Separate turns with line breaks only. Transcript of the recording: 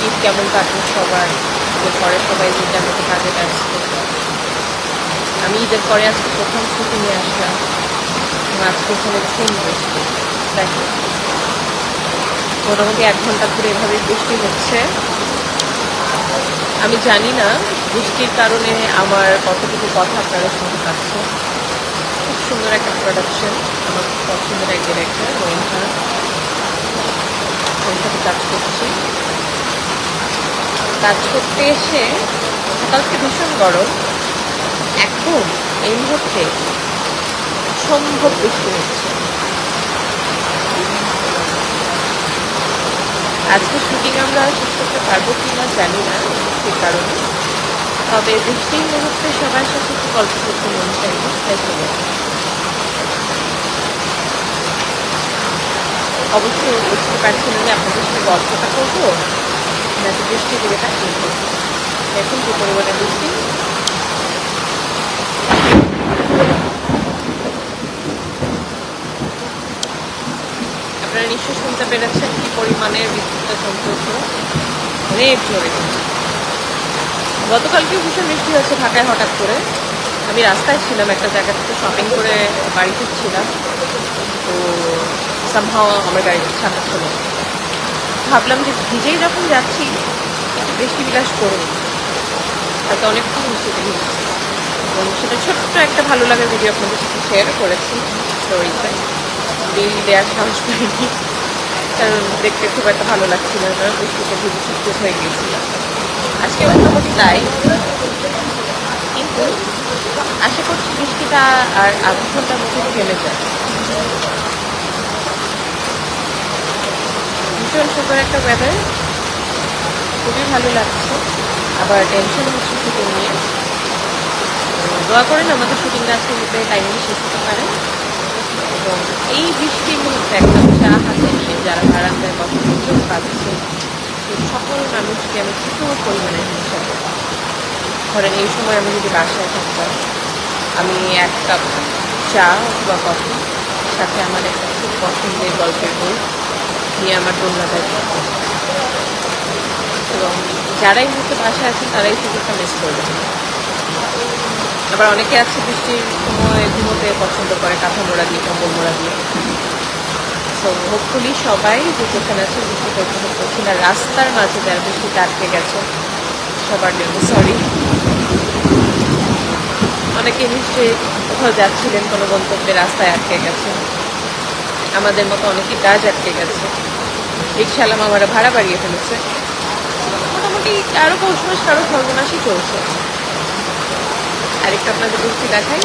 ঈদ কেমন কাটলো সবার? ঈদের পরে সবাই যে যার মতো কাজে ব্যস্ত। আমি ঈদের পরে আজকে প্রথম ছুটি নিয়ে আসলাম এবং আজকে এখানে ভীষণ বৃষ্টি। দেখো, মোটামুটি 1 ঘন্টা ধরে এভাবে বৃষ্টি হচ্ছে। আমি জানি না বৃষ্টির কারণে আমার কতটুকু কথা আপনারা শুনতে পাচ্ছে। খুব সুন্দর একটা প্রোডাকশন, আমার খুব পছন্দের এক ডিরেক্টর রোহিন খান, ওর সাথে কাজ করছি। কাজ করতে এসে সকালকে ভীষণ গরম, এখন এই মুহূর্তে সম্ভব বৃষ্টি হচ্ছে। আজকে শুটিং আমরা শেষ করতে পারবো কিনা জানি না বৃষ্টির কারণে, তবে বৃষ্টির মুহূর্তে সবার সাথে একটু গল্প করতে মন চাইবে, তাই চলে আসি। অবশ্য বুঝতে পারছি না যে আপনাদের সাথে গল্পটা করবো নাকি বৃষ্টি দিকেটা কিনবো। এখন কি পরিমাণে বৃষ্টি, আপনারা নিশ্চয়ই শুনতে পেরেছেন কি পরিমাণের বৃষ্টিটা চলতেছে, অনেক জোরে। গতকালকেও ভীষণ বৃষ্টি হয়েছে ঢাকায় হঠাৎ করে। আমি রাস্তায় ছিলাম, একটা জায়গা থেকে শপিং করে বাড়ি ফিরছিলাম, তো সামহাও আমার গাড়ির ছাতা ছিল। ভাবলাম যে ভিজেই যখন যাচ্ছি একটু বৃষ্টি বিলাস করুন, তাতে অনেকক্ষণ বৃষ্টিতে ভিজছি এবং সেটা ছোট্ট একটা ভালো লাগার ভিডিও আপনাদের সাথে শেয়ার করেছি স্টোরিতে। রিল দেওয়ার সাহস পাইনি, কারণ দেখতে খুব একটা ভালো লাগছিল না, বৃষ্টিতে ভিজে ছুটতে হয়ে গিয়েছিল। আজকে মোটামুটি তাই, কিন্তু আশা করছি বৃষ্টিটা আর 1/2 ঘন্টার মধ্যে থেমে যায়। ভীষণ সুন্দর একটা ওয়েদার, খুবই ভালো লাগছে। আবার টেনশন হচ্ছে শুটিং নিয়ে। দোয়া করেন আমাদের শুটিংটা আজকে মধ্যে টাইমে শেষ হতে পারে এবং এই বৃষ্টির মুহূর্তে একটা চা হাতে নিয়ে যারা বারান্দায় কথা বলতে পারছে সেই সকল মানুষকে আমি প্রচুর পরিমাণে হিংসা করি। ধরেন এই সময় আমি যদি বাসায় থাকতাম, আমি 1 কাপ চা অথবা কফি, সাথে আমার একটা খুব পছন্দের গল্পের বই নিয়ে আমার দোলনাটায় থাকতাম। এবং যারাই মুহূর্তে বাসায় আছেন তারাই সুযোগটা মিস করবেন। আবার অনেকে আছে বৃষ্টির সময় ঘুমোতে পছন্দ করে কাঁথা মোড়া দিয়ে, কম্বল মোড়া দিয়ে। সো হোপফুলি সবাই যে যেখানে আছে বৃষ্টিটা উপভোগ করছেন। আর রাস্তার মাঝে যারা বৃষ্টিতে আটকে গেছে সবার জন্য সরি। অনেকে নিশ্চয়ই কোথাও যাচ্ছিলেন, কোনো গন্তব্যে রাস্তায় আটকে গেছে, আমাদের মতো অনেকেই কাজ আটকে গেছে, রিক্সাওয়ালা মামারা ভাড়া বাড়িয়ে ফেলেছে। মোটামুটি কারো পৌষ মাস কারো সর্বনাশই চলছে। আরেকটা আপনাদের বৃষ্টি দেখাই।